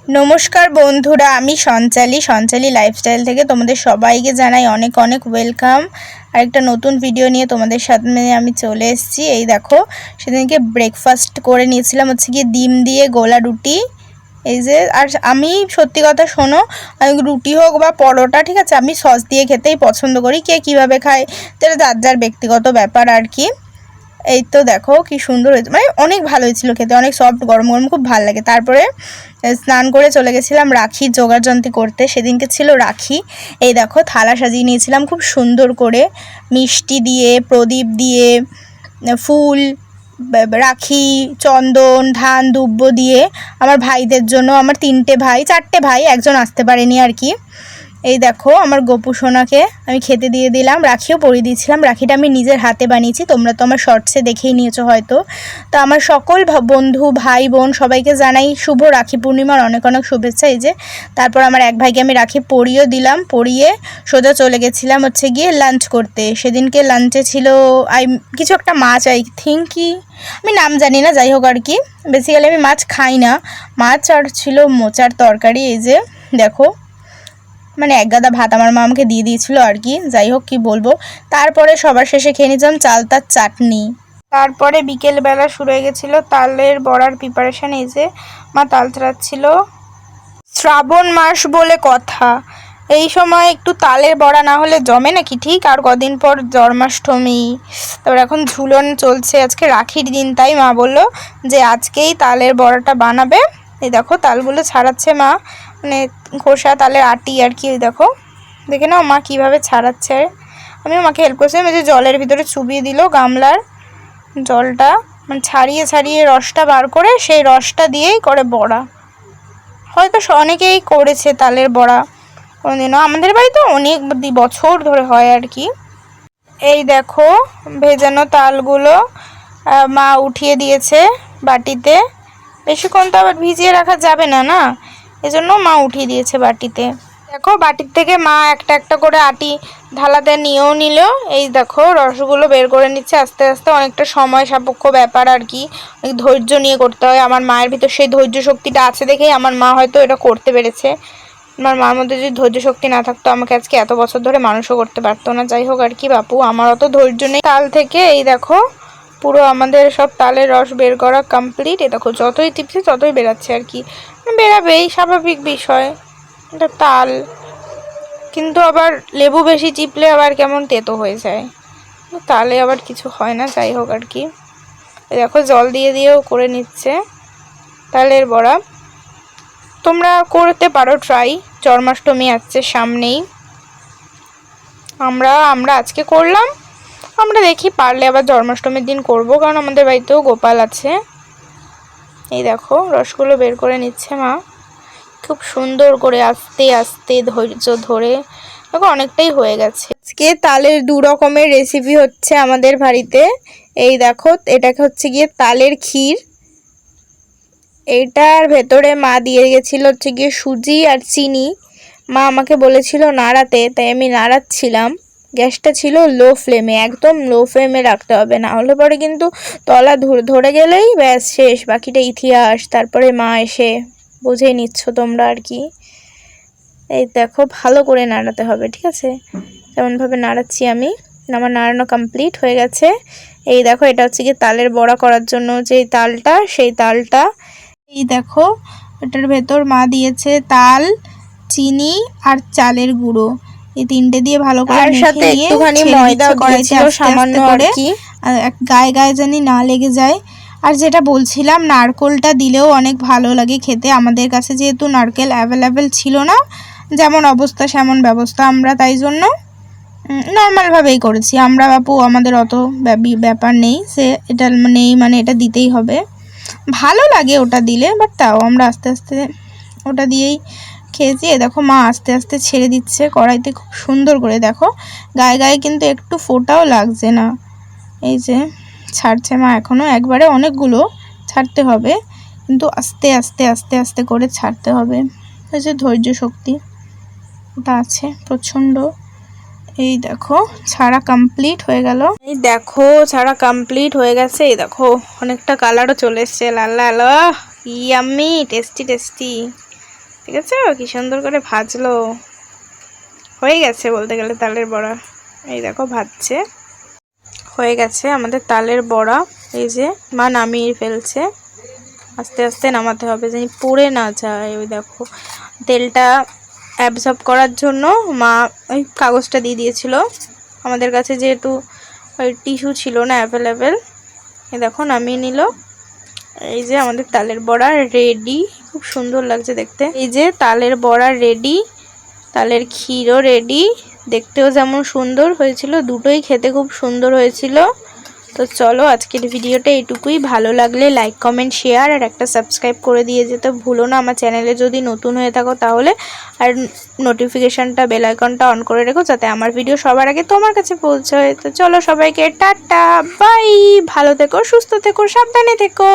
নমস্কার বন্ধুরা, আমি সঞ্চালী লাইফস্টাইল থেকে তোমাদের সবাইকে জানাই অনেক অনেক ওয়েলকাম। আরেকটা নতুন ভিডিও নিয়ে তোমাদের সামনে আমি চলে এসেছি। এই দেখো, সেদিনকে ব্রেকফাস্ট করে নিয়েছিলাম হচ্ছে গিয়ে ডিম দিয়ে গোলা রুটি। এই যে, আর আমি সত্যি কথা শোনো, রুটি হোক বা পরোটা, ঠিক আছে, আমি সস দিয়ে খেতেই পছন্দ করি। কে কীভাবে খায় সেটা যার যার ব্যক্তিগত ব্যাপার আর কি। এই তো দেখো কি সুন্দর হয়েছে, মানে অনেক ভালো হয়েছিল খেতে, অনেক সফট, গরম গরম খুব ভালো লাগে। তারপরে স্নান করে চলে গেছিলাম রাখি জোগাড়যন্ত্র করতে, সেদিনকে ছিল রাখি। এই দেখো থালা সাজিয়ে নিয়েছিলাম খুব সুন্দর করে, মিষ্টি দিয়ে, প্রদীপ দিয়ে, ফুল, রাখি, চন্দন, ধান, দুব্য দিয়ে আমার ভাইদের জন্য। আমার 3টে ভাই, 4টে ভাই, একজন আসতে পারেনি আর কি। এই দেখো আমার গোপু সোনাকে আমি খেতে দিয়ে দিলাম, রাখিও পরিয়ে দিয়েছিলাম। রাখিটা আমি নিজের হাতে বানিয়েছি, তোমরা তো আমার শর্টসে দেখেই নিয়েছো হয়তো। তো আমার সকল বন্ধু, ভাই, বোন সবাইকে জানাই শুভ রাখি পূর্ণিমার অনেক অনেক শুভেচ্ছা। এই যে, তারপর আমার এক ভাইকে আমি রাখি পরিয়েও দিলাম, পরিয়ে সোজা চলে গেছিলাম হচ্ছে গিয়ে লাঞ্চ করতে। সেদিনকে লাঞ্চে ছিল কিছু একটা মাছ, আই থিঙ্ক, কি আমি নাম জানি না, যাই হোক আর কি। বেসিক্যালি আমি মাছ খাই না, মাছ আর ছিল মোচার তরকারি। এই যে দেখো, মানে এক গাদা ভাত আমার মা আমাকে দিয়ে দিয়েছিল আর কি। যাই হোক, কি বলবো। তারপরে সবার শেষে খেয়ে নিয়েছিলাম চালতার চাটনি। তারপরে বিকেলবেলা শুরু হয়ে গেছিলো তালের বড়ার প্রিপারেশান। এই যে মা তাল ছাড়াচ্ছিল। শ্রাবণ মাস বলে কথা, এই সময় একটু তালের বড়া না হলে জমে নাকি, ঠিক। আর কদিন পর জন্মাষ্টমী, তারপর এখন ঝুলন চলছে, আজকে রাখির দিন, তাই মা বললো যে আজকেই তালের বড়াটা বানাবে। এই দেখো তালগুলো ছাড়াচ্ছে মা, মানে খোসা তালের আটি আর কি। ওই দেখো, দেখে নাও মা কীভাবে ছাড়াচ্ছে। আমিও মাকে হেল্প করছিলাম। এই যে জলের ভিতরে চুবিয়ে দিল গামলার জলটা, মানে ছাড়িয়ে ছাড়িয়ে রসটা বার করে, সেই রসটা দিয়েই করে বড়া। হয়তো অনেকেই করেছে তালের বড়া কোনোদিনও, আমাদের বাড়িতে অনেক বছর ধরে হয় আর কি। এই দেখো ভেজানো তালগুলো মা উঠিয়ে দিয়েছে বাটিতে। বেশিক্ষণ তো আবার ভিজিয়ে রাখা যাবে না, না, এজন্য মা উঠিয়ে দিয়েছে বাটিতে। দেখো বাটির থেকে মা একটা একটা করে আটি ঢালাতে নিয়েও নিল। এই দেখো রসগুলো বের করে নিচ্ছে আস্তে আস্তে, অনেকটা সময় সাপেক্ষ ব্যাপার আর কি, অনেক ধৈর্য নিয়ে করতে হয়। আমার মায়ের ভিতর সেই ধৈর্য শক্তিটা আছে দেখেই আমার মা হয়তো এটা করতে পেরেছে। আমার মার মধ্যে যদি ধৈর্য শক্তি না থাকতো, আমাকে আজকে এত বছর ধরে মানুষও করতে পারতো না। যাই হোক আর কি বাপু, আমার অত ধৈর্য নেই। তাল থেকে এই দেখো পুরো আমাদের সব তালের রস বের করা কমপ্লিট। এই দেখো যতই টিপছে ততই বেরাচ্ছে আর কি, বেরাবেই, স্বাভাবিক বিষয়, এটা তাল। কিন্তু আবার লেবু বেশি চিপলে আবার কেমন তেতো হয়ে যায়, তালে আবার কিছু হয় না। যাই হোক আর কি, দেখো জল দিয়ে দিয়েও করে নিচ্ছে তালের বড়া। তোমরা করতে পারো ট্রাই, জন্মাষ্টমী আসছে সামনেই। আমরা আজকে করলাম, আমরা দেখি পারলে আবার জন্মাষ্টমীর দিন করব, কারণ আমাদের বাড়িতেও গোপাল আছে। এই দেখো রসগুলো বের করে নিচ্ছে মা খুব সুন্দর করে, আস্তে আস্তে ধৈর্য ধরে। দেখো অনেকটাই হয়ে গেছে। আজকে তালের 2 রকমের রেসিপি হচ্ছে আমাদের বাড়িতে। এই দেখো, এটাকে হচ্ছে গিয়ে তালের ক্ষীর, এইটার ভেতরে মা দিয়ে গেছিলো হচ্ছে গিয়ে সুজি আর চিনি। মা আমাকে বলেছিল নাড়াতে, তাই আমি নাড়াচ্ছিলাম। গ্যাসটা ছিল লো ফ্লেমে, একদম লো ফ্লেমে রাখতে হবে, না হলে পরে কিন্তু তলা ধরে গেলেই ব্যাস শেষ, বাকিটা ইতিহাস। তারপরে মা এসে বুঝেই নিচ্ছ তোমরা আর কি। এই দেখো ভালো করে নাড়াতে হবে, ঠিক আছে, তেমনভাবে নাড়াচ্ছি আমি। আমার নাড়ানো কমপ্লিট হয়ে গেছে। এই দেখো এটা হচ্ছে কি তালের বড়া করার জন্য যে তালটা, সেই তালটা। এই দেখো এটার ভেতর মা দিয়েছে তাল, চিনি আর চালের গুঁড়ো, এই 3টে দিয়ে ভালো করে মেখে নিয়ে একটুখানি ময়দা দিয়েছিল সামান্য আর কি, গায়ে গায়ে জানি না লেগে যায়। আর যেটা বলছিলাম, নারকেলটা দিলেও অনেক ভালো লাগে খেতে। আমাদের কাছে যেহেতু নারকেল অ্যাভেলেবেল ছিল না, যেমন অবস্থা সেমন ব্যবস্থা, আমরা তাই জন্য নর্মালভাবেই করেছি। আমরা বাপু আমাদের অত ব্যাপার নেই সে এটা নেই, মানে এটা দিতেই হবে, ভালো লাগে ওটা দিলে, বাট তাও আমরা আস্তে আস্তে ওটা দিয়েই খেয়েছি। দেখো মা আস্তে আস্তে ছেড়ে দিচ্ছে কড়াইতে খুব সুন্দর করে, দেখো গায়ে গায়ে কিন্তু একটু ফোটাও লাগছে না। এই যে ছাড়ছে মা, এখনও একবারে অনেকগুলো ছাড়তে হবে, কিন্তু আস্তে আস্তে আস্তে আস্তে করে ছাড়তে হবে। এই যে ধৈর্য শক্তি ওটা আছে প্রচণ্ড। এই দেখো ছাড়া কমপ্লিট হয়ে গেল। এই দেখো ছাড়া কমপ্লিট হয়ে গেছে। এই দেখো অনেকটা কালারও চলে এসছে, লাল লাল, ইয়াম্মি, টেস্টি টেস্টি। ঠিক আছে, কি সুন্দর করে ভাজলো। হয়ে গেছে বলতে গেলে তালের বড়া। এই দেখো ভাজছে, হয়ে গেছে আমাদের তালের বড়া। এই যে মা নামিয়ে ফেলছে, আস্তে আস্তে নামাতে হবে যেন পুড়ে না যায়। ওই দেখো তেলটা অ্যাবজর্ব করার জন্য মা ওই কাগজটা দিয়ে দিয়েছিল, আমাদের কাছে যেহেতু ওই টিস্যু ছিল না অ্যাভেলেবেল। এই দেখো নামিয়ে নিল। এই যে আমাদের তালের বড়া রেডি, খুব সুন্দর লাগছে দেখতে। এই যে তালের বড়া রেডি, তালের ক্ষীরও রেডি, দেখতেও যেমন সুন্দর হয়েছিল, দুটোই খেতে খুব সুন্দর হয়েছিল। তো চলো আজকের ভিডিওটা এইটুকুই। ভালো লাগলে লাইক কমেন্ট শেয়ার আর একটা সাবস্ক্রাইব করে দিয়ে যেতে ভুলো না আমার চ্যানেলে যদি নতুন হয়ে থাকো তাহলে। আর নোটিফিকেশানটা বেল আইকনটা অন করে রেখো যাতে আমার ভিডিও সবার আগে তোমার কাছে পৌঁছয়। তো চলো সবাইকে টাটা বাই, ভালো থেকো, সুস্থ থেকো, সাবধানে থেকো।